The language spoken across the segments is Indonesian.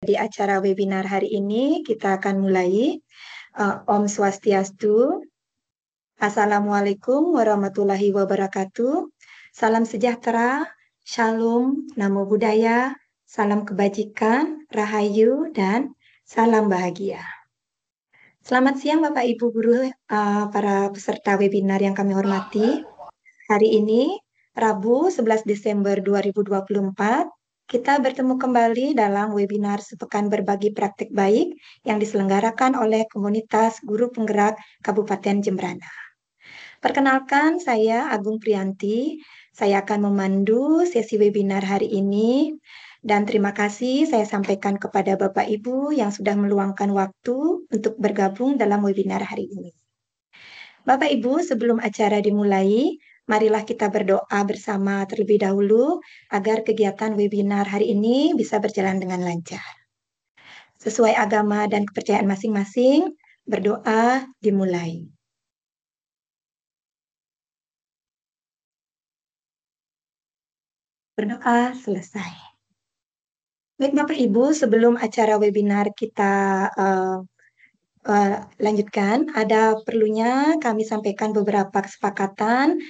Di acara webinar hari ini kita akan mulai. Om Swastiastu. Assalamualaikum warahmatullahi wabarakatuh. Salam sejahtera, Shalom, Namo Buddhaya, salam kebajikan, Rahayu, dan salam bahagia. Selamat siang Bapak Ibu Guru, para peserta webinar yang kami hormati. Hari ini, Rabu 11 Desember 2024, kita bertemu kembali dalam webinar Sepekan Berbagi Praktik Baik yang diselenggarakan oleh komunitas guru penggerak Kabupaten Jembrana. Perkenalkan, saya Agung Priyanti. Saya akan memandu sesi webinar hari ini. Dan terima kasih saya sampaikan kepada Bapak Ibu yang sudah meluangkan waktu untuk bergabung dalam webinar hari ini. Bapak Ibu, sebelum acara dimulai, marilah kita berdoa bersama terlebih dahulu agar kegiatan webinar hari ini bisa berjalan dengan lancar. Sesuai agama dan kepercayaan masing-masing, berdoa dimulai. Berdoa selesai. Baik Bapak Ibu, sebelum acara webinar kita lanjutkan, ada perlunya kami sampaikan beberapa kesepakatan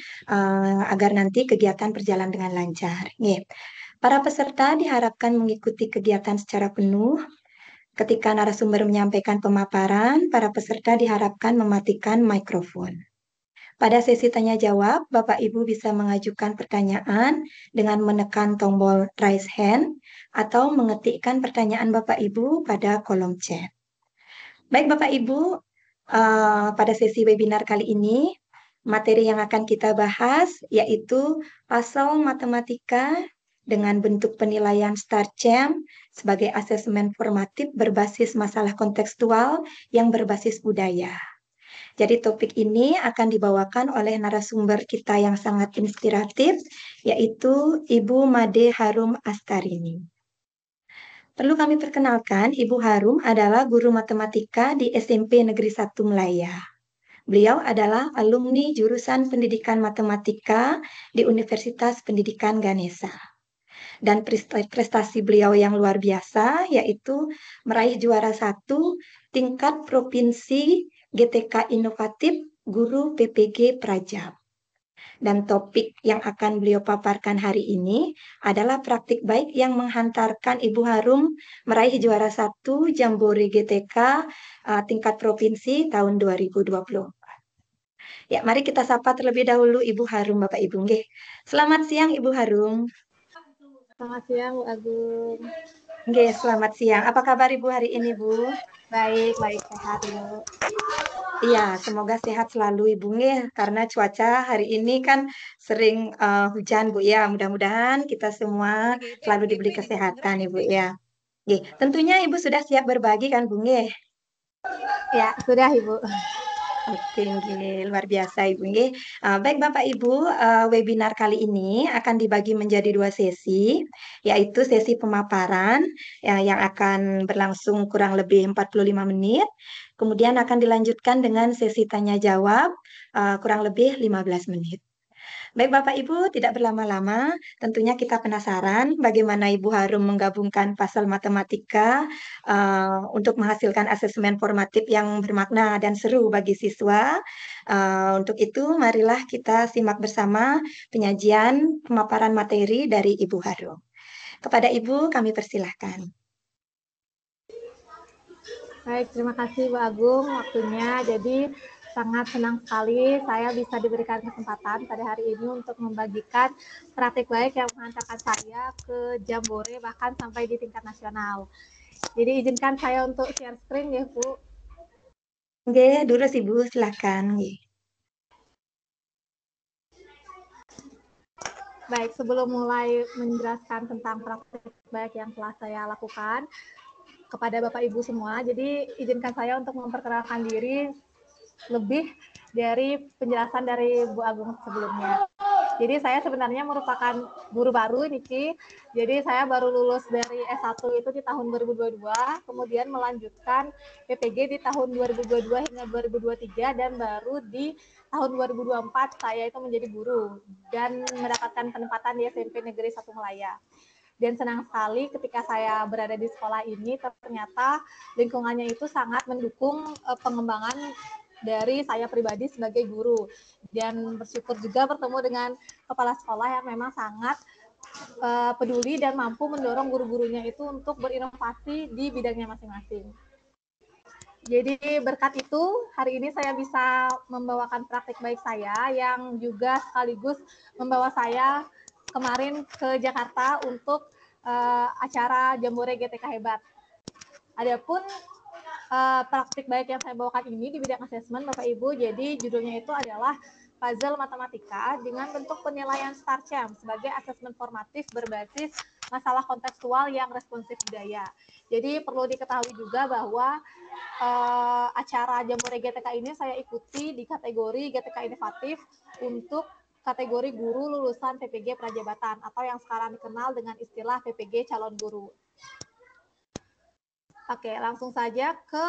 agar nanti kegiatan berjalan dengan lancar. Para peserta diharapkan mengikuti kegiatan secara penuh. Ketika narasumber menyampaikan pemaparan, para peserta diharapkan mematikan mikrofon. Pada sesi tanya jawab, Bapak Ibu bisa mengajukan pertanyaan dengan menekan tombol raise hand atau mengetikkan pertanyaan Bapak Ibu pada kolom chat. Baik Bapak Ibu, pada sesi webinar kali ini, materi yang akan kita bahas yaitu pasal matematika dengan bentuk penilaian StarChamp sebagai asesmen formatif berbasis masalah kontekstual yang berbasis budaya. Jadi topik ini akan dibawakan oleh narasumber kita yang sangat inspiratif, yaitu Ibu Made Harum Astarini. Perlu kami perkenalkan, Ibu Harum adalah guru matematika di SMP Negeri 1 Melaya. Beliau adalah alumni jurusan Pendidikan Matematika di Universitas Pendidikan Ganesha. Dan prestasi beliau yang luar biasa yaitu meraih juara 1 tingkat provinsi GTK Inovatif Guru PPG Prajab. Dan topik yang akan beliau paparkan hari ini adalah praktik baik yang menghantarkan Ibu Harum meraih juara 1 Jambore GTK tingkat provinsi tahun 2024. Ya, mari kita sapa terlebih dahulu Ibu Harum, Bapak Ibu. Selamat siang Ibu Harum. Selamat siang Bu Agung. Selamat siang. Apa kabar Ibu hari ini, Bu? Baik, sehat Bu. Iya, semoga sehat selalu Ibu karena cuaca hari ini kan sering hujan Bu ya. Mudah-mudahan kita semua selalu diberi kesehatan Ibu ya. Tentunya Ibu sudah siap berbagi kan Bu? Ya, sudah Ibu. Oke, luar biasa Ibu. Baik Bapak Ibu, webinar kali ini akan dibagi menjadi 2 sesi, yaitu sesi pemaparan yang akan berlangsung kurang lebih 45 menit, kemudian akan dilanjutkan dengan sesi tanya jawab kurang lebih 15 menit. Baik Bapak Ibu, tidak berlama-lama, tentunya kita penasaran bagaimana Ibu Harum menggabungkan pasal matematika untuk menghasilkan asesmen formatif yang bermakna dan seru bagi siswa. Untuk itu, marilah kita simak bersama penyajian pemaparan materi dari Ibu Harum. Kepada Ibu, kami persilahkan. Baik, terima kasih Bu Agung waktunya. Jadi sangat senang sekali saya bisa diberikan kesempatan pada hari ini untuk membagikan praktik baik yang mengantarkan saya ke Jambore bahkan sampai di tingkat nasional. Jadi izinkan saya untuk share screen ya Bu. Oke, dulu sih Bu, silakan. Baik, sebelum mulai menjelaskan tentang praktik baik yang telah saya lakukan kepada Bapak Ibu semua, jadi izinkan saya untuk memperkenalkan diri lebih dari penjelasan dari Bu Agung sebelumnya. Jadi saya sebenarnya merupakan guru baru Niki. Jadi saya baru lulus dari S1 itu di tahun 2022, kemudian melanjutkan PPG di tahun 2022 hingga 2023 dan baru di tahun 2024 saya itu menjadi guru dan mendapatkan penempatan di SMP Negeri 1 Melaya. Dan senang sekali ketika saya berada di sekolah ini, ternyata lingkungannya itu sangat mendukung pengembangan dari saya pribadi sebagai guru. Dan bersyukur juga bertemu dengan kepala sekolah yang memang sangat peduli dan mampu mendorong guru-gurunya itu untuk berinovasi di bidangnya masing-masing. Jadi berkat itu, hari ini saya bisa membawakan praktik baik saya yang juga sekaligus membawa saya kemarin ke Jakarta untuk acara Jambore GTK Hebat. Adapun praktik baik yang saya bawakan ini di bidang asesmen, Bapak Ibu, jadi judulnya itu adalah puzzle matematika dengan bentuk penilaian StarCham sebagai asesmen formatif berbasis masalah kontekstual yang responsif budaya. Jadi perlu diketahui juga bahwa acara Jambore GTK ini saya ikuti di kategori GTK Inovatif untuk kategori guru lulusan PPG Prajabatan atau yang sekarang dikenal dengan istilah PPG calon guru. Oke, langsung saja ke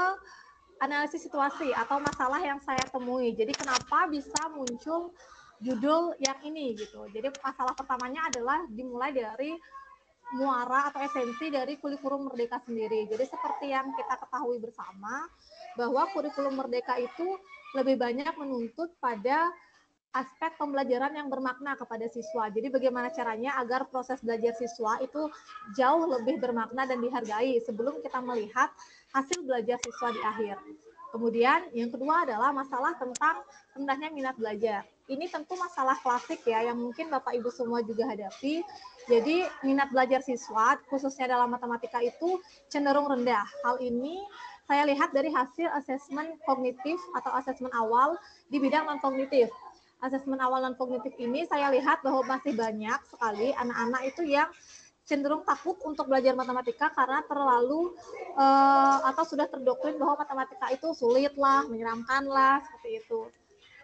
analisis situasi atau masalah yang saya temui. Jadi kenapa bisa muncul judul yang ini gitu. Jadi masalah pertamanya adalah dimulai dari muara atau esensi dari kurikulum Merdeka sendiri. Jadi seperti yang kita ketahui bersama bahwa kurikulum Merdeka itu lebih banyak menuntut pada aspek pembelajaran yang bermakna kepada siswa. Jadi bagaimana caranya agar proses belajar siswa itu jauh lebih bermakna dan dihargai sebelum kita melihat hasil belajar siswa di akhir. Kemudian yang kedua adalah masalah tentang rendahnya minat belajar. Ini tentu masalah klasik ya yang mungkin Bapak Ibu semua juga hadapi. Jadi minat belajar siswa khususnya dalam matematika itu cenderung rendah. Hal ini saya lihat dari hasil asesmen kognitif atau asesmen awal di bidang non kognitif. Asesmen awal non kognitif ini saya lihat bahwa masih banyak sekali anak-anak itu yang cenderung takut untuk belajar matematika karena terlalu atau sudah terdoktrin bahwa matematika itu sulit lah, menyeramkan lah, seperti itu.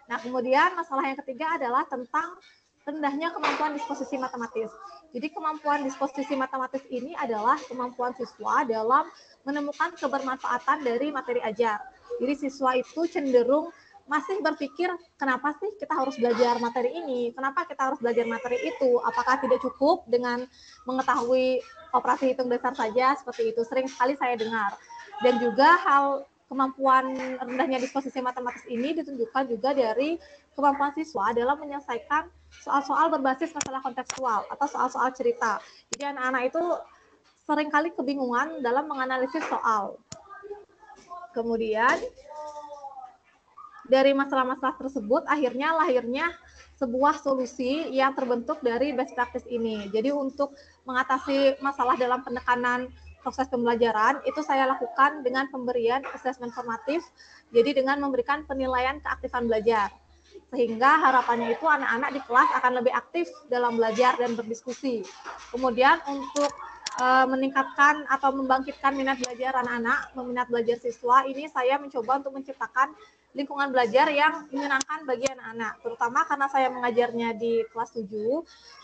Nah, kemudian masalah yang ketiga adalah tentang rendahnya kemampuan disposisi matematis. Jadi kemampuan disposisi matematis ini adalah kemampuan siswa dalam menemukan kebermanfaatan dari materi ajar. Jadi siswa itu cenderung masih berpikir, kenapa sih kita harus belajar materi ini? Kenapa kita harus belajar materi itu? Apakah tidak cukup dengan mengetahui operasi hitung dasar saja? Seperti itu sering sekali saya dengar. Dan juga hal kemampuan rendahnya disposisi matematis ini ditunjukkan juga dari kemampuan siswa dalam menyelesaikan soal-soal berbasis masalah kontekstual atau soal-soal cerita. Jadi anak-anak itu seringkali kebingungan dalam menganalisis soal. Kemudian dari masalah-masalah tersebut akhirnya lahirnya sebuah solusi yang terbentuk dari best practice ini. Jadi untuk mengatasi masalah dalam penekanan proses pembelajaran itu saya lakukan dengan pemberian asesmen formatif, jadi dengan memberikan penilaian keaktifan belajar. Sehingga harapannya itu anak-anak di kelas akan lebih aktif dalam belajar dan berdiskusi. Kemudian untuk meningkatkan atau membangkitkan minat belajar anak-anak, minat belajar siswa, ini saya mencoba untuk menciptakan lingkungan belajar yang menyenangkan bagi anak-anak, terutama karena saya mengajarnya di kelas 7.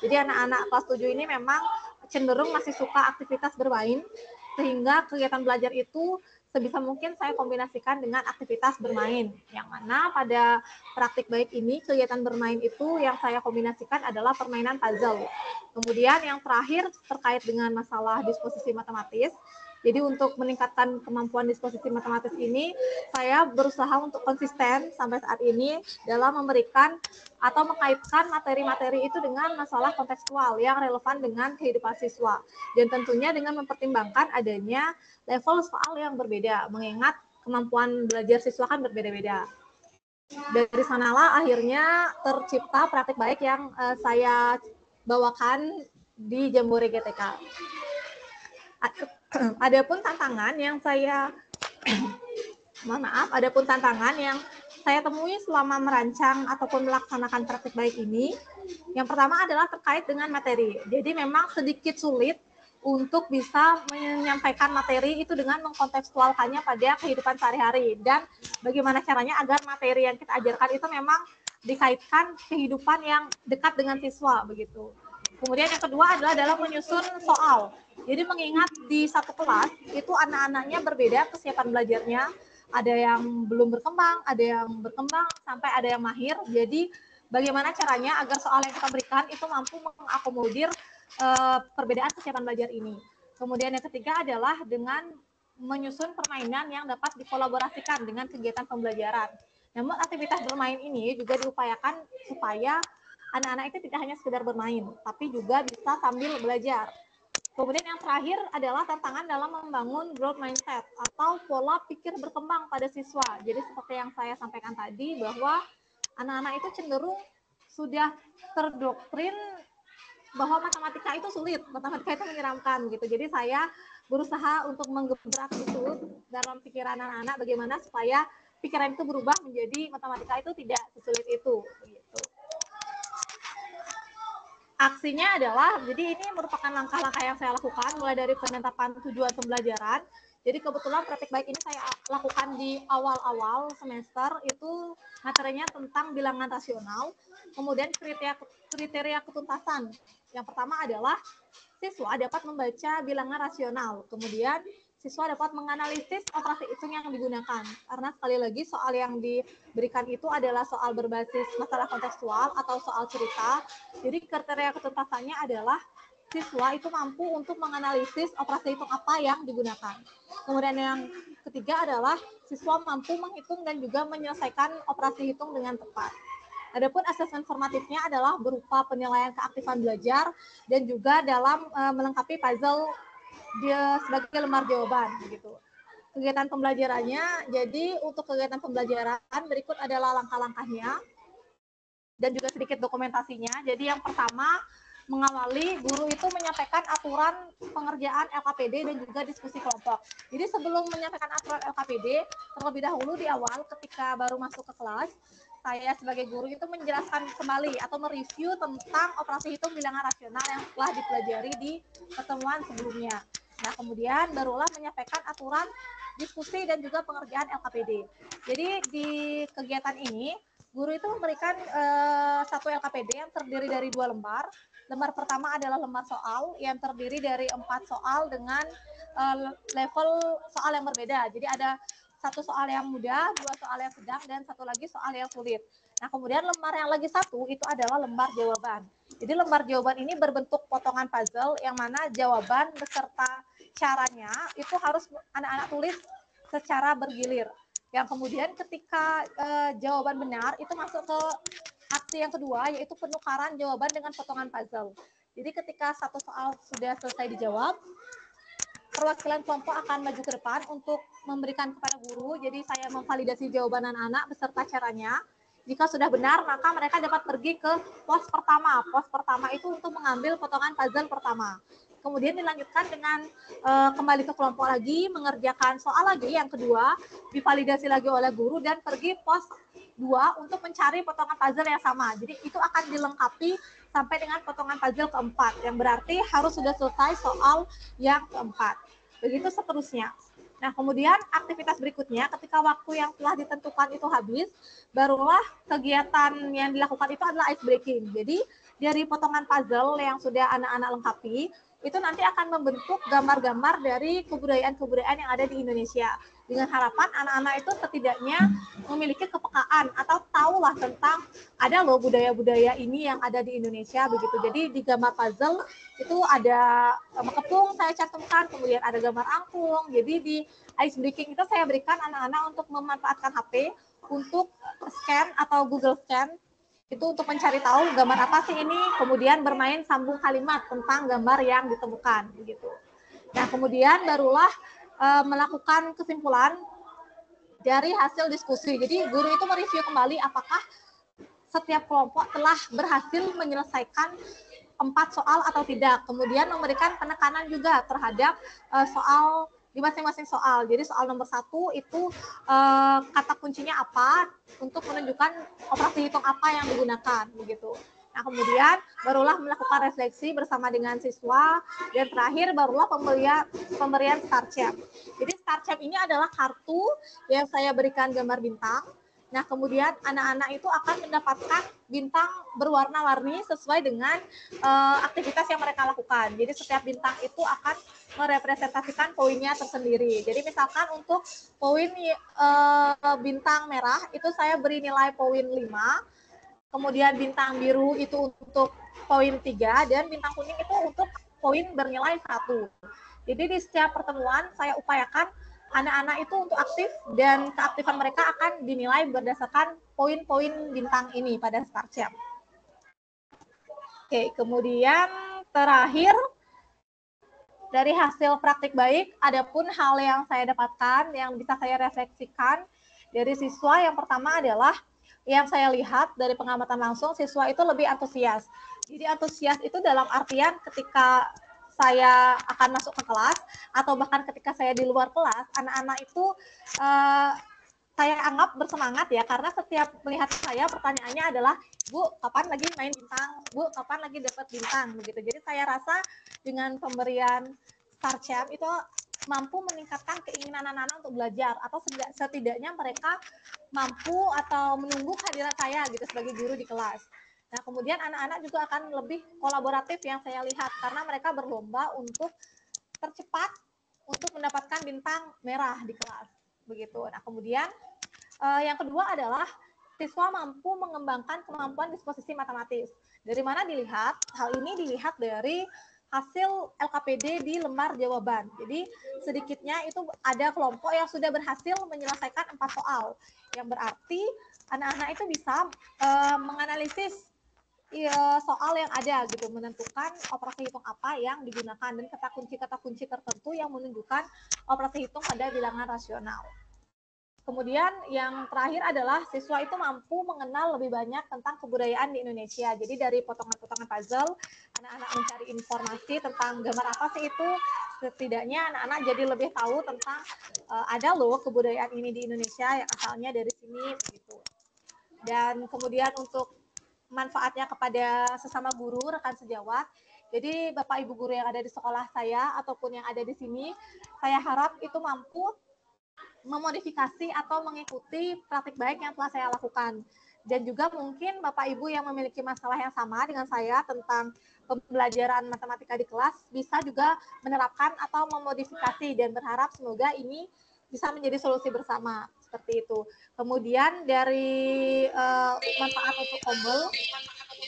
Jadi anak-anak kelas 7 ini memang cenderung masih suka aktivitas bermain, sehingga kegiatan belajar itu sebisa mungkin saya kombinasikan dengan aktivitas bermain. Yang mana pada praktik baik ini, kegiatan bermain itu yang saya kombinasikan adalah permainan puzzle. Kemudian yang terakhir terkait dengan masalah disposisi matematis. Jadi untuk meningkatkan kemampuan disposisi matematis ini, saya berusaha untuk konsisten sampai saat ini dalam memberikan atau mengaitkan materi-materi itu dengan masalah kontekstual yang relevan dengan kehidupan siswa. Dan tentunya dengan mempertimbangkan adanya level soal yang berbeda, mengingat kemampuan belajar siswa kan berbeda-beda. Dari sanalah akhirnya tercipta praktik baik yang saya bawakan di Jambore GTK. Adapun tantangan yang saya adapun tantangan yang saya temui selama merancang ataupun melaksanakan praktik baik ini, yang pertama adalah terkait dengan materi. Jadi memang sedikit sulit untuk bisa menyampaikan materi itu dengan mengkontekstualkannya pada kehidupan sehari-hari, dan bagaimana caranya agar materi yang kita ajarkan itu memang dikaitkan kehidupan yang dekat dengan siswa begitu. Kemudian yang kedua adalah dalam menyusun soal. Jadi mengingat di satu kelas itu anak-anaknya berbeda kesiapan belajarnya, ada yang belum berkembang, ada yang berkembang, sampai ada yang mahir. Jadi bagaimana caranya agar soal yang kita berikan itu mampu mengakomodir perbedaan kesiapan belajar ini. Kemudian yang ketiga adalah dengan menyusun permainan yang dapat dikolaborasikan dengan kegiatan pembelajaran. Namun aktivitas bermain ini juga diupayakan supaya anak-anak itu tidak hanya sekedar bermain, tapi juga bisa sambil belajar. Kemudian yang terakhir adalah tantangan dalam membangun growth mindset atau pola pikir berkembang pada siswa. Jadi seperti yang saya sampaikan tadi bahwa anak-anak itu cenderung sudah terdoktrin bahwa matematika itu sulit, matematika itu menyeramkan gitu. Jadi saya berusaha untuk menggebrak itu dalam pikiran anak-anak bagaimana supaya pikiran itu berubah menjadi matematika itu tidak sesulit itu gitu. Aksinya adalah, jadi ini merupakan langkah-langkah yang saya lakukan mulai dari penetapan tujuan pembelajaran. Jadi kebetulan praktik baik ini saya lakukan di awal-awal semester, itu materinya tentang bilangan rasional, kemudian kriteria ketuntasan. Yang pertama adalah siswa dapat membaca bilangan rasional, kemudian siswa dapat menganalisis operasi hitung yang digunakan. Karena sekali lagi soal yang diberikan itu adalah soal berbasis masalah kontekstual atau soal cerita. Jadi kriteria ketuntasannya adalah siswa itu mampu untuk menganalisis operasi hitung apa yang digunakan. Kemudian yang ketiga adalah siswa mampu menghitung dan juga menyelesaikan operasi hitung dengan tepat. Adapun asesmen formatifnya adalah berupa penilaian keaktifan belajar dan juga dalam melengkapi puzzle dia sebagai lembar jawaban gitu. Kegiatan pembelajarannya, jadi untuk kegiatan pembelajaran berikut adalah langkah-langkahnya dan juga sedikit dokumentasinya. Jadi yang pertama, mengawali guru itu menyampaikan aturan pengerjaan LKPD dan juga diskusi kelompok. Jadi sebelum menyampaikan aturan LKPD, terlebih dahulu di awal ketika baru masuk ke kelas, saya sebagai guru itu menjelaskan kembali atau mereview tentang operasi hitung bilangan rasional yang telah dipelajari di pertemuan sebelumnya. Nah, kemudian barulah menyampaikan aturan diskusi dan juga pengerjaan LKPD. Jadi di kegiatan ini, guru itu memberikan satu LKPD yang terdiri dari 2 lembar. Lembar pertama adalah lembar soal yang terdiri dari 4 soal dengan level soal yang berbeda. Jadi ada satu soal yang mudah, 2 soal yang sedang, dan satu lagi soal yang sulit. Nah, kemudian lembar yang lagi satu itu adalah lembar jawaban. Jadi lembar jawaban ini berbentuk potongan puzzle yang mana jawaban beserta caranya itu harus anak-anak tulis secara bergilir. Yang kemudian ketika jawaban benar itu masuk ke aksi yang kedua, yaitu penukaran jawaban dengan potongan puzzle. Jadi ketika satu soal sudah selesai dijawab, perwakilan kelompok akan maju ke depan untuk memberikan kepada guru. Jadi saya memvalidasi jawaban anak-anak beserta caranya. Jika sudah benar, maka mereka dapat pergi ke pos pertama. Pos pertama itu untuk mengambil potongan puzzle pertama. Kemudian dilanjutkan dengan kembali ke kelompok lagi, mengerjakan soal lagi yang kedua, divalidasi lagi oleh guru, dan pergi pos 2 untuk mencari potongan puzzle yang sama. Jadi itu akan dilengkapi sampai dengan potongan puzzle keempat, yang berarti harus sudah selesai soal yang keempat. Begitu seterusnya. Nah, kemudian aktivitas berikutnya ketika waktu yang telah ditentukan itu habis, barulah kegiatan yang dilakukan itu adalah ice breaking. Jadi dari potongan puzzle yang sudah anak-anak lengkapi, itu nanti akan membentuk gambar-gambar dari kebudayaan-kebudayaan yang ada di Indonesia. Dengan harapan anak-anak itu setidaknya memiliki kepekaan atau tahulah tentang ada loh budaya-budaya ini yang ada di Indonesia begitu. Jadi di gambar puzzle itu ada kepung saya cantumkan, kemudian ada gambar angklung. Jadi di ice breaking itu saya berikan anak-anak untuk memanfaatkan HP untuk scan atau Google Scan itu untuk mencari tahu gambar apa sih ini, kemudian bermain sambung kalimat tentang gambar yang ditemukan begitu. Nah, kemudian barulah melakukan kesimpulan dari hasil diskusi. Jadi guru itu mereview kembali apakah setiap kelompok telah berhasil menyelesaikan 4 soal atau tidak. Kemudian memberikan penekanan juga terhadap soal di masing-masing soal. Jadi soal nomor 1 itu kata kuncinya apa untuk menunjukkan operasi hitung apa yang digunakan begitu. Nah, kemudian barulah melakukan refleksi bersama dengan siswa, dan terakhir barulah pemberian star chart. Jadi star chart ini adalah kartu yang saya berikan gambar bintang. Nah, kemudian anak-anak itu akan mendapatkan bintang berwarna-warni sesuai dengan aktivitas yang mereka lakukan. Jadi setiap bintang itu akan merepresentasikan poinnya tersendiri. Jadi misalkan untuk poin bintang merah itu saya beri nilai poin 5. kemudian bintang biru itu untuk poin 3, dan bintang kuning itu untuk poin bernilai 1. Jadi di setiap pertemuan saya upayakan anak-anak itu untuk aktif, dan keaktifan mereka akan dinilai berdasarkan poin-poin bintang ini pada StarChamp. Oke, kemudian terakhir dari hasil praktik baik, adapun hal yang saya dapatkan yang bisa saya refleksikan dari siswa, yang pertama adalah yang saya lihat dari pengamatan langsung, siswa itu lebih antusias. Jadi antusias itu dalam artian ketika saya akan masuk ke kelas, atau bahkan ketika saya di luar kelas, anak-anak itu saya anggap bersemangat ya, karena setiap melihat saya pertanyaannya adalah, Bu, kapan lagi main bintang? Bu, kapan lagi dapat bintang? Begitu. Jadi saya rasa dengan pemberian StarChamp itu mampu meningkatkan keinginan anak-anak untuk belajar, atau setidaknya mereka mampu atau menunggu kehadiran saya gitu sebagai guru di kelas. Nah, kemudian anak-anak juga akan lebih kolaboratif yang saya lihat, karena mereka berlomba untuk tercepat untuk mendapatkan bintang merah di kelas. Begitu. Nah, kemudian yang kedua adalah siswa mampu mengembangkan kemampuan disposisi matematis. Dari mana dilihat? Hal ini dilihat dari hasil LKPD di lembar jawaban. Jadi sedikitnya itu ada kelompok yang sudah berhasil menyelesaikan 4 soal. Yang berarti anak-anak itu bisa menganalisis soal yang ada gitu, menentukan operasi hitung apa yang digunakan, dan kata kunci tertentu yang menunjukkan operasi hitung pada bilangan rasional. Kemudian yang terakhir adalah siswa itu mampu mengenal lebih banyak tentang kebudayaan di Indonesia. Jadi dari potongan-potongan puzzle, anak-anak mencari informasi tentang gambar apa sih itu, setidaknya anak-anak jadi lebih tahu tentang ada loh kebudayaan ini di Indonesia yang asalnya dari sini begitu. Dan kemudian untuk manfaatnya kepada sesama guru, rekan sejawat. Jadi Bapak Ibu guru yang ada di sekolah saya ataupun yang ada di sini, saya harap itu mampu memodifikasi atau mengikuti praktik baik yang telah saya lakukan. Dan juga mungkin Bapak Ibu yang memiliki masalah yang sama dengan saya tentang pembelajaran matematika di kelas, bisa juga menerapkan atau memodifikasi, dan berharap semoga ini bisa menjadi solusi bersama seperti itu. Kemudian dari manfaat untuk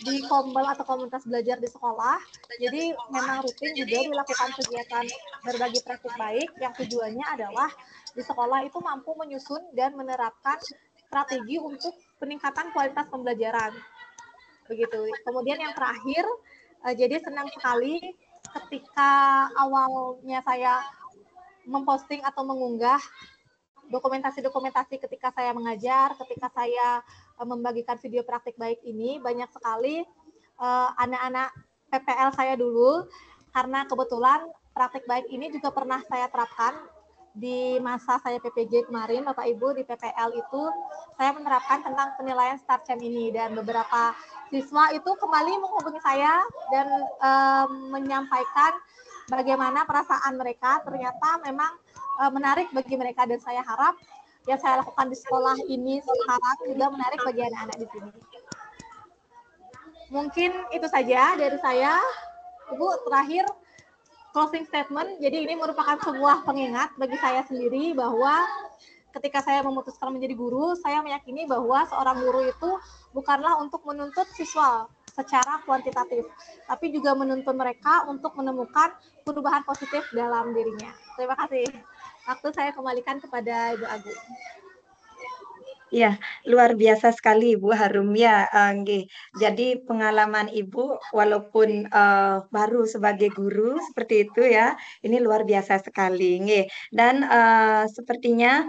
di Kombel atau komunitas belajar di sekolah, jadi memang rutin juga dilakukan kegiatan berbagi praktik baik yang tujuannya adalah di sekolah itu mampu menyusun dan menerapkan strategi untuk peningkatan kualitas pembelajaran. Begitu. Kemudian yang terakhir, jadi senang sekali ketika awalnya saya memposting atau mengunggah dokumentasi-dokumentasi ketika saya mengajar, ketika saya membagikan video praktik baik ini, banyak sekali anak-anak PPL saya dulu, karena kebetulan praktik baik ini juga pernah saya terapkan di masa saya PPJ kemarin, Bapak Ibu. Di PPL itu saya menerapkan tentang penilaian StarChamp ini, dan beberapa siswa itu kembali menghubungi saya dan menyampaikan bagaimana perasaan mereka. Ternyata memang menarik bagi mereka, dan saya harap yang saya lakukan di sekolah ini sekarang juga menarik bagi anak-anak di sini. Mungkin itu saja dari saya. Ibu, terakhir closing statement. Jadi ini merupakan sebuah pengingat bagi saya sendiri bahwa ketika saya memutuskan menjadi guru, saya meyakini bahwa seorang guru itu bukanlah untuk menuntut siswa secara kuantitatif, tapi juga menuntun mereka untuk menemukan perubahan positif dalam dirinya. Terima kasih. Waktu saya kembalikan kepada Ibu Agung. Ya, luar biasa sekali Ibu Harum ya. Nggih. Jadi pengalaman Ibu walaupun baru sebagai guru seperti itu ya, ini luar biasa sekali. Nggih. Dan sepertinya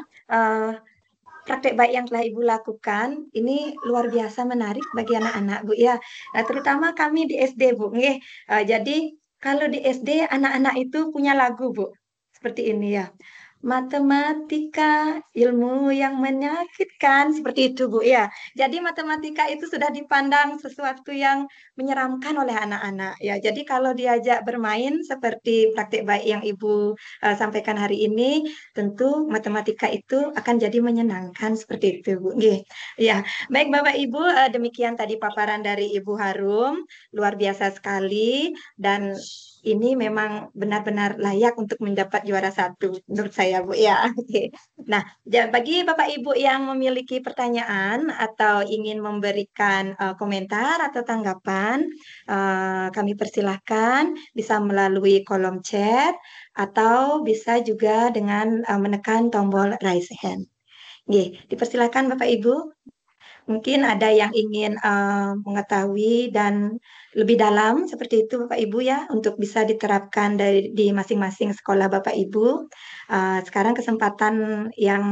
praktek baik yang telah Ibu lakukan ini luar biasa menarik bagi anak-anak Bu ya. Terutama kami di SD Bu. Nggih. Jadi kalau di SD anak-anak itu punya lagu Bu. Seperti ini ya. Matematika, ilmu yang menyakitkan, seperti itu Bu ya. Jadi matematika itu sudah dipandang sesuatu yang menyeramkan oleh anak-anak ya. Jadi kalau diajak bermain seperti praktik baik yang Ibu sampaikan hari ini, tentu matematika itu akan jadi menyenangkan seperti itu Bu. Nggih. Ya, baik Bapak Ibu, demikian tadi paparan dari Ibu Harum, luar biasa sekali, dan ini memang benar-benar layak untuk mendapat juara satu menurut saya, Bu ya. Oke. Nah, bagi Bapak Ibu yang memiliki pertanyaan atau ingin memberikan komentar atau tanggapan, kami persilahkan bisa melalui kolom chat atau bisa juga dengan menekan tombol raise hand. Nggih, dipersilakan Bapak Ibu. Mungkin ada yang ingin mengetahui dan lebih dalam seperti itu Bapak Ibu ya untuk bisa diterapkan di masing-masing sekolah Bapak Ibu. Sekarang kesempatan yang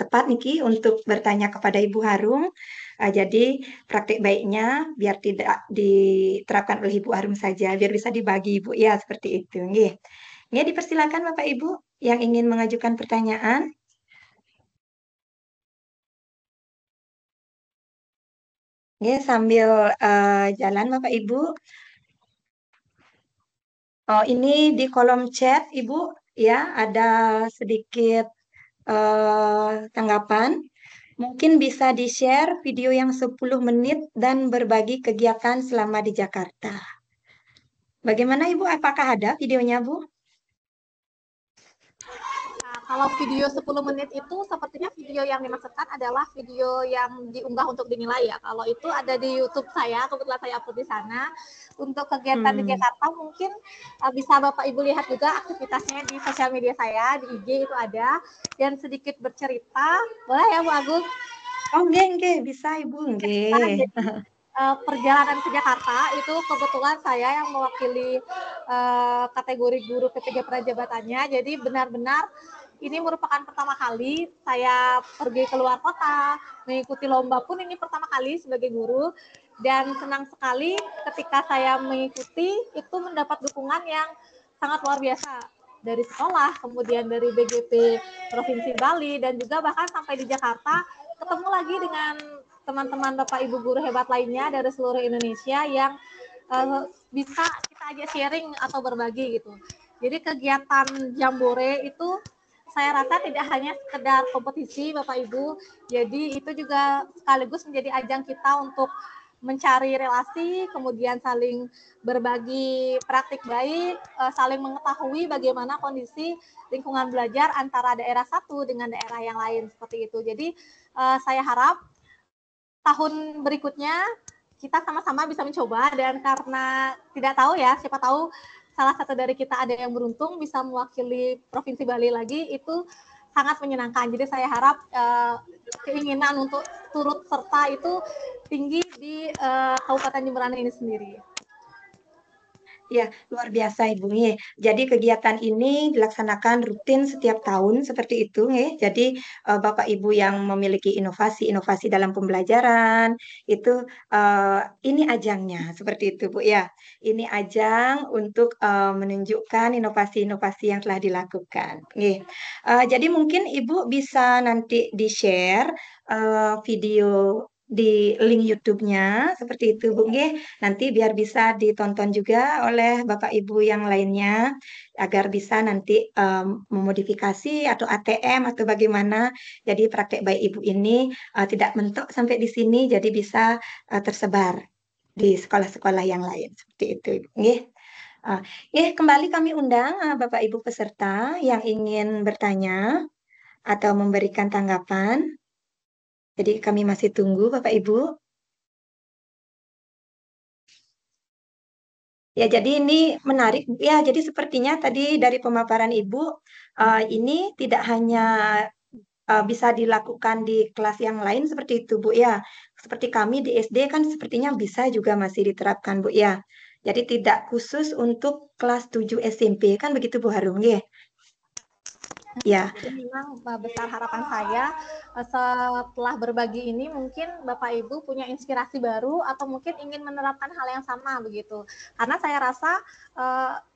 tepat Niki untuk bertanya kepada Ibu Harum. Jadi praktik baiknya biar tidak diterapkan oleh Ibu Harum saja, biar bisa dibagi Ibu ya seperti itu. Nggih. Nggih, dipersilakan Bapak Ibu yang ingin mengajukan pertanyaan. Nggih, sambil jalan Bapak Ibu. Oh, ini di kolom chat, Ibu, ya, ada sedikit tanggapan. Mungkin bisa di-share video yang 10 menit dan berbagi kegiatan selama di Jakarta. Bagaimana, Ibu? Apakah ada videonya, Bu? Nah, kalau video 10 menit itu sepertinya video yang dimaksudkan adalah video yang diunggah untuk dinilai ya. Kalau itu ada di YouTube saya, kebetulan saya upload di sana. Untuk kegiatan di Jakarta mungkin bisa Bapak Ibu lihat juga aktivitasnya di sosial media saya, di IG itu ada. Dan sedikit bercerita, boleh ya Bu Agus? Oh, nggih, bisa Ibu, nggih. Perjalanan ke Jakarta itu kebetulan saya yang mewakili kategori guru ketiga prajabatannya. Jadi benar-benar ini merupakan pertama kali saya pergi keluar kota, mengikuti lomba pun ini pertama kali sebagai guru. Dan senang sekali ketika saya mengikuti itu mendapat dukungan yang sangat luar biasa dari sekolah, kemudian dari BGP Provinsi Bali, dan juga bahkan sampai di Jakarta ketemu lagi dengan teman-teman Bapak Ibu guru hebat lainnya dari seluruh Indonesia yang bisa kita aja sharing atau berbagi gitu. Jadi kegiatan Jambore itu saya rasa tidak hanya sekedar kompetisi Bapak Ibu, jadi itu juga sekaligus menjadi ajang kita untuk mencari relasi, kemudian saling berbagi praktik baik, saling mengetahui bagaimana kondisi lingkungan belajar antara daerah satu dengan daerah yang lain seperti itu. Jadi saya harap tahun berikutnya kita sama-sama bisa mencoba, dan karena tidak tahu ya, siapa tahu salah satu dari kita ada yang beruntung bisa mewakili Provinsi Bali lagi, itu sangat menyenangkan. Jadi saya harap keinginan untuk turut serta itu tinggi di Kabupaten Jemberana ini sendiri. Ya, luar biasa Ibu nih. Jadi kegiatan ini dilaksanakan rutin setiap tahun seperti itu nih. Jadi Bapak Ibu yang memiliki inovasi-inovasi dalam pembelajaran itu ini ajangnya seperti itu Bu ya. Ini ajang untuk menunjukkan inovasi-inovasi yang telah dilakukan. Nih. Jadi mungkin Ibu bisa nanti di-share video di link YouTube-nya seperti itu Bu nggih. Nanti biar bisa ditonton juga oleh Bapak Ibu yang lainnya agar bisa nanti memodifikasi atau ATM atau bagaimana. Jadi praktek baik Ibu ini tidak mentok sampai di sini, jadi bisa tersebar di sekolah-sekolah yang lain seperti itu Ibu nggih. Kembali kami undang Bapak Ibu peserta yang ingin bertanya atau memberikan tanggapan. Jadi kami masih tunggu Bapak Ibu. Ya, jadi ini menarik. Ya, jadi sepertinya tadi dari pemaparan Ibu, ini tidak hanya bisa dilakukan di kelas yang lain seperti itu, Bu ya. Seperti kami di SD kan sepertinya bisa juga masih diterapkan, Bu ya. Jadi tidak khusus untuk kelas 7 SMP, kan begitu Bu Harum, ya? Ya. Jadi memang besar harapan saya setelah berbagi ini mungkin Bapak Ibu punya inspirasi baru atau mungkin ingin menerapkan hal yang sama begitu. Karena saya rasa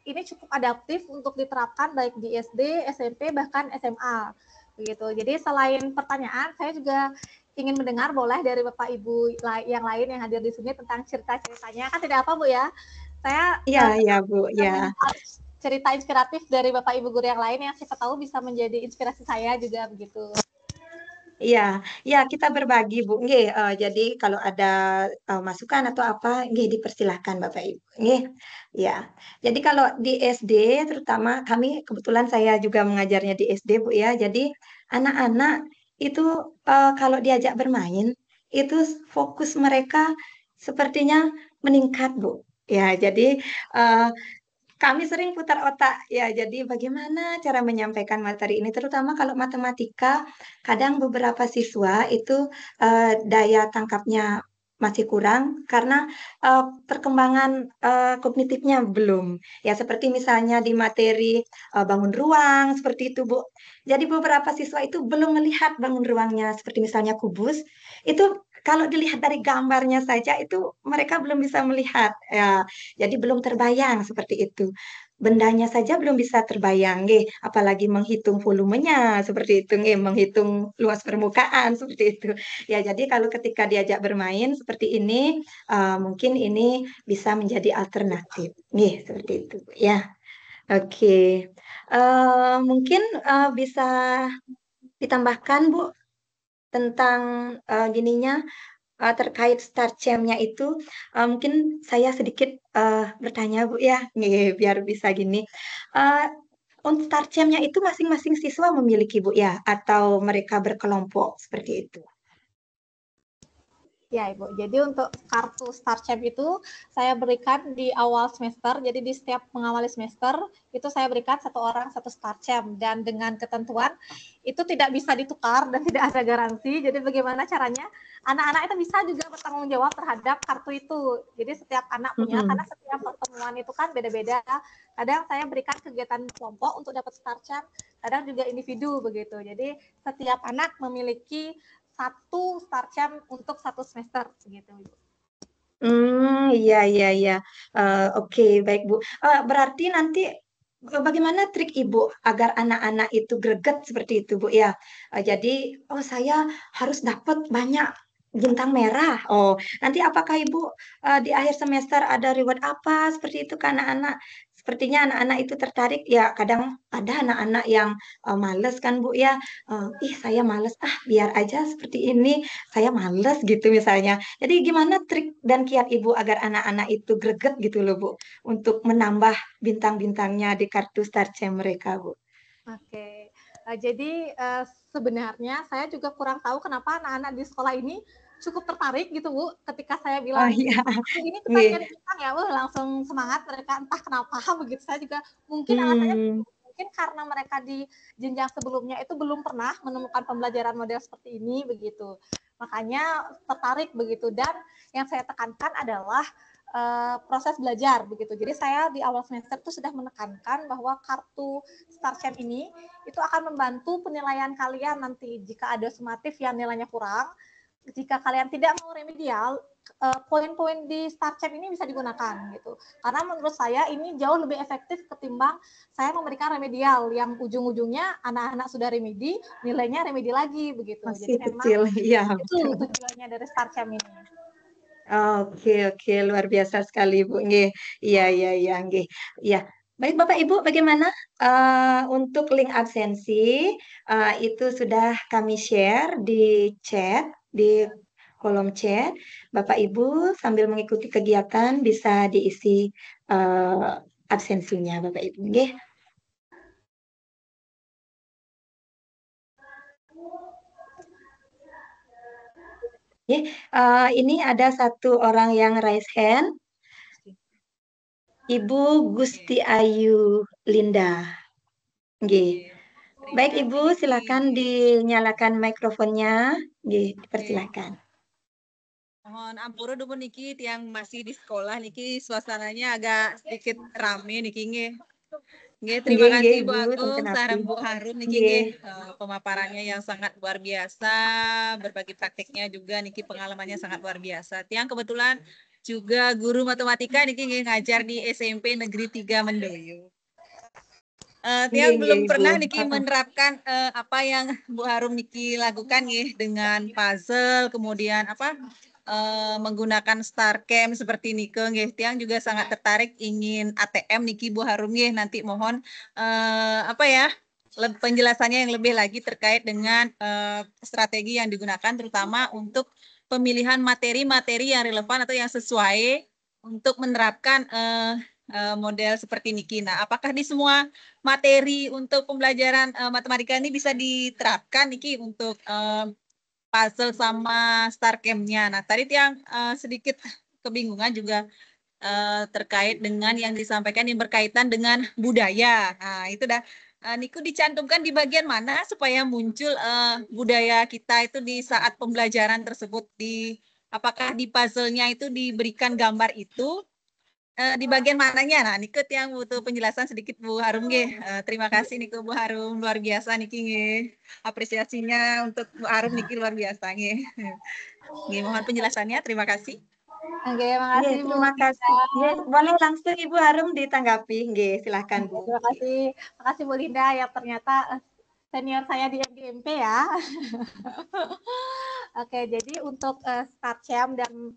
ini cukup adaptif untuk diterapkan baik di SD, SMP bahkan SMA begitu. Jadi selain pertanyaan, saya juga ingin mendengar boleh dari Bapak Ibu yang lain yang hadir di sini tentang cerita-ceritanya. Kan tidak apa Bu ya. Saya Iya, Bu, ya. cerita inspiratif dari Bapak Ibu guru yang lain yang siapa tahu bisa menjadi inspirasi saya juga begitu. Iya, ya kita berbagi Bu. Nggih, jadi kalau ada masukan atau apa, nggih dipersilahkan Bapak Ibu. Nggih. Ya. Jadi kalau di SD terutama kami kebetulan saya juga mengajarnya di SD Bu ya. Jadi anak-anak itu kalau diajak bermain itu fokus mereka sepertinya meningkat Bu. Ya, jadi eh, kami sering putar otak ya, jadi bagaimana cara menyampaikan materi ini, terutama kalau matematika, kadang beberapa siswa itu daya tangkapnya masih kurang karena perkembangan kognitifnya belum. Ya, seperti misalnya di materi bangun ruang, seperti itu, Bu. Jadi beberapa siswa itu belum melihat bangun ruangnya, seperti misalnya kubus, itu kalau dilihat dari gambarnya saja itu mereka belum bisa melihat. Ya, jadi belum terbayang seperti itu. Bendanya saja belum bisa terbayang, nggih. Apalagi menghitung volumenya seperti itu, nggih. Menghitung luas permukaan seperti itu. Ya, jadi kalau ketika diajak bermain seperti ini, mungkin ini bisa menjadi alternatif, nggih. Seperti itu, ya. Oke. Mungkin bisa ditambahkan, Bu, tentang gininya terkait start jam-nya itu, mungkin saya sedikit bertanya Bu ya, nih biar bisa gini. Eh, untuk start jam-nya itu masing-masing siswa memiliki Bu ya, atau mereka berkelompok seperti itu? Ya, Ibu. Jadi untuk kartu Start Champ itu saya berikan di awal semester. Jadi di setiap mengawali semester itu saya berikan satu orang satu Start Champ dan dengan ketentuan itu tidak bisa ditukar dan tidak ada garansi. Jadi bagaimana caranya? Anak-anak itu bisa juga bertanggung jawab terhadap kartu itu. Jadi setiap anak punya karena Mm-mm. setiap pertemuan itu kan beda-beda. Kadang saya berikan kegiatan kelompok untuk dapat Start Champ, kadang juga individu begitu. Jadi setiap anak memiliki satu start jam untuk satu semester gitu. Iya, iya, iya. Oke, baik Bu. Berarti nanti bagaimana trik Ibu agar anak-anak itu greget seperti itu Bu ya? Jadi, oh saya harus dapat banyak bintang merah. Oh, nanti apakah Ibu di akhir semester ada reward apa seperti itu ke anak-anak? Sepertinya anak-anak itu tertarik. Ya, kadang ada anak-anak yang males kan Bu ya. Ih, saya males. Ah, biar aja seperti ini. Saya males gitu misalnya. Jadi gimana trik dan kiat Ibu agar anak-anak itu greget gitu loh Bu untuk menambah bintang-bintangnya di kartu Star Champ mereka Bu? Oke, jadi sebenarnya saya juga kurang tahu kenapa anak-anak di sekolah ini cukup tertarik gitu Bu. Ketika saya Oh bilang iya, ini kita nggih. cari bintang ya, langsung semangat mereka entah kenapa begitu. Saya juga mungkin alasannya Hmm, mungkin karena mereka di jenjang sebelumnya itu belum pernah menemukan pembelajaran model seperti ini begitu. Makanya tertarik begitu dan yang saya tekankan adalah proses belajar begitu. Jadi saya di awal semester itu sudah menekankan bahwa kartu Start Champ ini itu akan membantu penilaian kalian nanti jika ada sumatif yang nilainya kurang. Jika kalian tidak mau remedial, poin-poin di Start Champ ini bisa digunakan gitu. Karena menurut saya ini jauh lebih efektif ketimbang saya memberikan remedial yang ujung-ujungnya anak-anak sudah remedi, nilainya remedi lagi begitu. masih Jadi memang kecil. Iya, itu betul. tujuannya dari Start Champ ini. Oke, oke, luar biasa sekali Bu. Nggih. Iya, iya, iya, nggih. Iya. Baik Bapak Ibu, bagaimana untuk link absensi itu sudah kami share di chat, di kolom chat. Bapak Ibu sambil mengikuti kegiatan bisa diisi absensinya Bapak Ibu. Nggih. Nggih. Ini ada satu orang yang raise hand, Ibu Gusti Oke, Ayu Linda. Nggih. oke. Baik Terima Ibu, kasih Niki. silakan dinyalakan mikrofonnya. Nggih, Oke. dipersilakan. Mohon ampura dulu Niki yang masih di sekolah Niki suasananya agak sedikit rame Niki nggih. Nggih, terima Nggih, kasih Ibu Ibu, Agung, Tengkenapi. sareng Bu Harun niki Nggih. nggih pemaparannya yang sangat luar biasa, berbagi praktiknya juga niki pengalamannya sangat luar biasa. Tiang kebetulan juga guru matematika niki nggih ngajar di SMP Negeri 3 Mendoyo. Nggih, Tiang nggih, belum Ibu. pernah Niki Heeh. menerapkan apa yang Bu Harum Niki lakukan nih dengan puzzle, kemudian apa menggunakan star cam seperti Nike nggih. Tiang juga sangat tertarik ingin ATM Niki Bu Harum nggih. Nanti mohon apa ya penjelasannya yang lebih lagi terkait dengan strategi yang digunakan terutama untuk pemilihan materi-materi yang relevan atau yang sesuai untuk menerapkan model seperti Niki. Nah, apakah di semua materi untuk pembelajaran matematika ini bisa diterapkan Niki untuk puzzle sama star camp-nya? Nah, tadi yang sedikit kebingungan juga terkait dengan yang disampaikan yang berkaitan dengan budaya. Nah, itu dah Niku dicantumkan di bagian mana supaya muncul budaya kita itu di saat pembelajaran tersebut apakah di puzzle-nya itu diberikan gambar itu di bagian mananya? Nah, Niku yang butuh penjelasan sedikit Bu Harum nggih. Terima kasih Niku Bu Harum, luar biasa Niki nggih. Apresiasinya untuk Bu Harum Niki luar biasa nggih. Nggih, mohon penjelasannya. Terima kasih. Oke, Nggih, makasih Bu. terima kasih. Nggih, boleh langsung Ibu Harum ditanggapi. Nggih, silakan Bu. Terima kasih. Makasih Bu Linda ya, ternyata senior saya di MGMP ya. Oke, jadi untuk start jam dan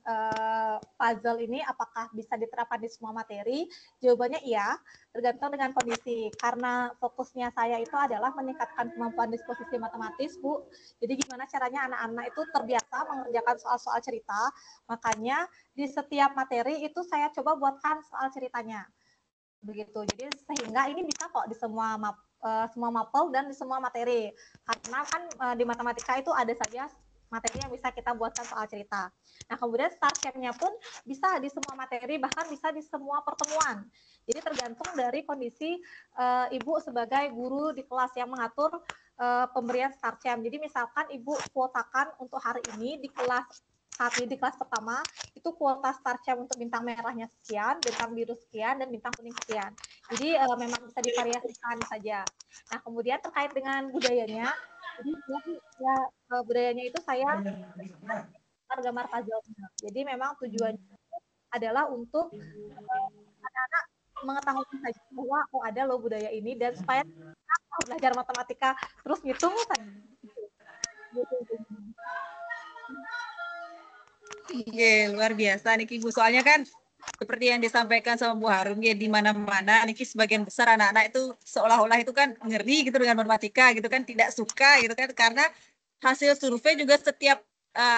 puzzle ini apakah bisa diterapkan di semua materi? Jawabannya iya, tergantung dengan kondisi. Karena fokusnya saya itu adalah meningkatkan kemampuan disposisi matematis, Bu. Jadi gimana caranya anak-anak itu terbiasa mengerjakan soal-soal cerita. Makanya di setiap materi itu saya coba buatkan soal ceritanya. Begitu. Jadi sehingga ini bisa kok di semua mapel dan di semua materi. Karena kan di matematika itu ada saja materi yang bisa kita buatkan soal cerita. Nah, kemudian start camp-nya pun bisa di semua materi, bahkan bisa di semua pertemuan. Jadi tergantung dari kondisi Ibu sebagai guru di kelas yang mengatur pemberian start camp. Jadi misalkan Ibu kuotakan untuk hari ini di kelas saat ini di kelas pertama itu kuota start camp untuk bintang merahnya sekian, bintang biru sekian, dan bintang kuning sekian. Jadi memang bisa divariasikan saja. Nah, kemudian terkait dengan budayanya, jadi ya, budayanya itu saya gambar puzzle-nya. Jadi memang tujuannya adalah untuk anak-anak mengetahui saja bahwa oh ada loh budaya ini, dan supaya belajar matematika terus ngitung saja. Iya, luar biasa Niki Bu. Soalnya kan seperti yang disampaikan sama Bu Harum ya, di mana-mana Niki sebagian besar anak-anak itu seolah-olah itu kan ngeri gitu dengan matematika gitu kan, tidak suka gitu kan, karena hasil survei juga setiap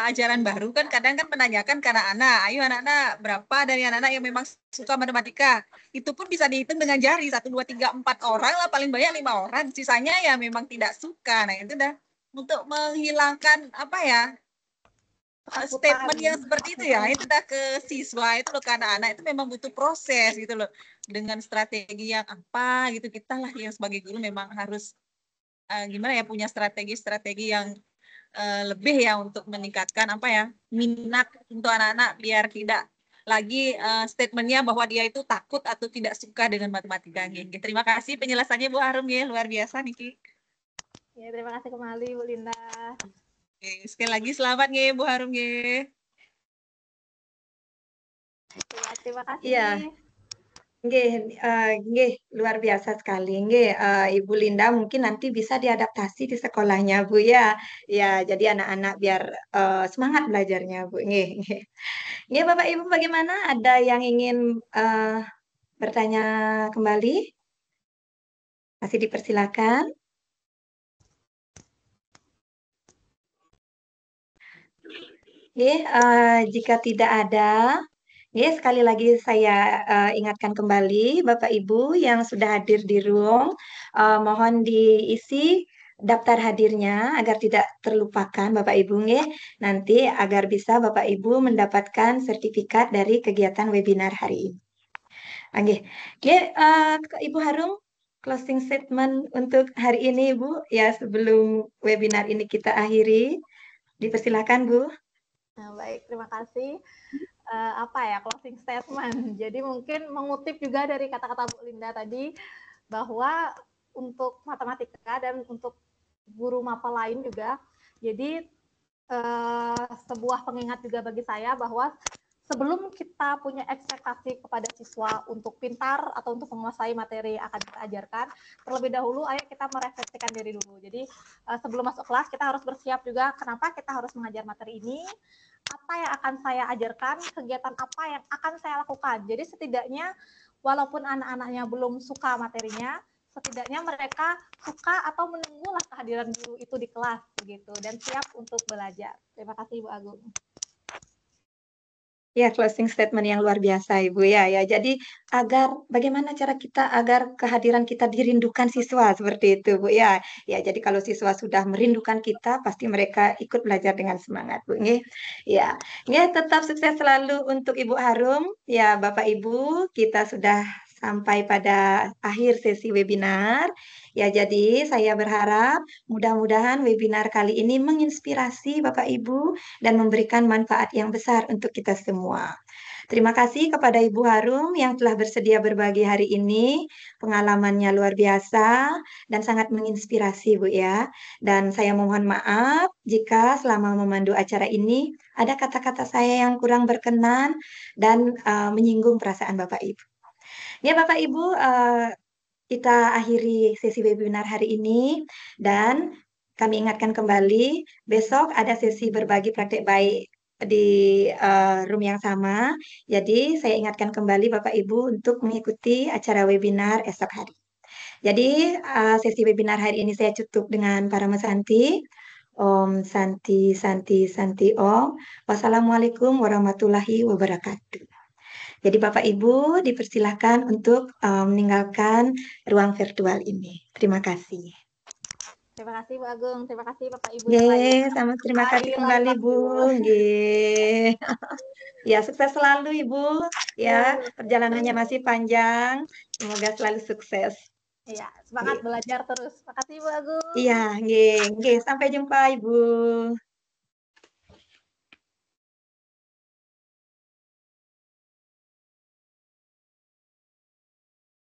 ajaran baru kan kadang kan menanyakan ke anak-anak, ayo anak-anak berapa dari anak-anak yang memang suka matematika. Itu pun bisa dihitung dengan jari, 1, 2, 3, 4 orang lah, paling banyak 5 orang, sisanya ya memang tidak suka. Nah, itu dah untuk menghilangkan apa ya, statement yang seperti itu ya, itu udah ke siswa itu loh, ke anak-anak itu memang butuh proses gitu loh, dengan strategi yang apa gitu. Kita lah yang sebagai guru memang harus gimana ya, punya strategi-strategi yang lebih ya untuk meningkatkan apa ya, minat untuk anak-anak biar tidak lagi statementnya bahwa dia itu takut atau tidak suka dengan matematika. Gitu. Terima kasih penjelasannya Bu Harum ya, luar biasa Niki. Ya, terima kasih kembali Bu Linda. Sekali lagi selamat nih Bu Harum ya. Terima kasih. Iya. Nggih, nggih, luar biasa sekali. Nggih, Ibu Linda mungkin nanti bisa diadaptasi di sekolahnya, Bu ya. Ya, jadi anak-anak biar semangat belajarnya, Bu. Nggih, nggih. Nggih, Bapak Ibu bagaimana? Ada yang ingin bertanya kembali? Masih dipersilakan. Nggih, jika tidak ada, nggih, sekali lagi saya ingatkan kembali Bapak Ibu yang sudah hadir di room, mohon diisi daftar hadirnya agar tidak terlupakan Bapak Ibu nggih, nanti agar bisa Bapak Ibu mendapatkan sertifikat dari kegiatan webinar hari ini. Nggih, nggih, Ibu Harum, closing statement untuk hari ini Bu, ya sebelum webinar ini kita akhiri, dipersilakan Bu. Nah, baik, terima kasih. Apa ya, closing statement. Jadi mungkin mengutip juga dari kata-kata Bu Linda tadi, bahwa untuk matematika dan untuk guru mapel lain juga, jadi sebuah pengingat juga bagi saya bahwa sebelum kita punya ekspektasi kepada siswa untuk pintar atau untuk menguasai materi yang akan kita ajarkan, terlebih dahulu ayo kita merefleksikan diri dulu. Jadi sebelum masuk kelas kita harus bersiap juga kenapa kita harus mengajar materi ini, apa yang akan saya ajarkan, kegiatan apa yang akan saya lakukan. Jadi setidaknya walaupun anak-anaknya belum suka materinya, setidaknya mereka suka atau menunggulah kehadiran guru itu di kelas begitu dan siap untuk belajar. Terima kasih Ibu Agung. Ya, closing statement yang luar biasa, Ibu ya. Ya, jadi bagaimana cara kita agar kehadiran kita dirindukan siswa seperti itu, Bu ya. Ya, jadi kalau siswa sudah merindukan kita, pasti mereka ikut belajar dengan semangat, Bu. Nggih. Ya, nggih, tetap sukses selalu untuk Ibu Harum. Ya, Bapak Ibu, kita sudah sampai pada akhir sesi webinar. Ya, jadi saya berharap mudah-mudahan webinar kali ini menginspirasi Bapak Ibu dan memberikan manfaat yang besar untuk kita semua. Terima kasih kepada Ibu Harum yang telah bersedia berbagi hari ini. Pengalamannya luar biasa dan sangat menginspirasi, Bu ya. Dan saya mohon maaf jika selama memandu acara ini ada kata-kata saya yang kurang berkenan dan menyinggung perasaan Bapak Ibu. Ya Bapak Ibu, kita akhiri sesi webinar hari ini dan kami ingatkan kembali besok ada sesi berbagi praktek baik di room yang sama. Jadi saya ingatkan kembali Bapak Ibu untuk mengikuti acara webinar esok hari. Jadi sesi webinar hari ini saya tutup dengan Parama Santi. Om Santi Santi Santi Om. Wassalamualaikum warahmatullahi wabarakatuh. Jadi Bapak Ibu dipersilahkan untuk meninggalkan ruang virtual ini. Terima kasih. Terima kasih Bu Agung, terima kasih Bapak Ibu yang lain. Sama terima kasih kembali Bu. Ya, sukses selalu Ibu. Ya, perjalanannya masih panjang. Semoga selalu sukses. Iya, semangat belajar terus. Terima kasih Bu Agung. Iya, nggih. Sampai jumpa Ibu.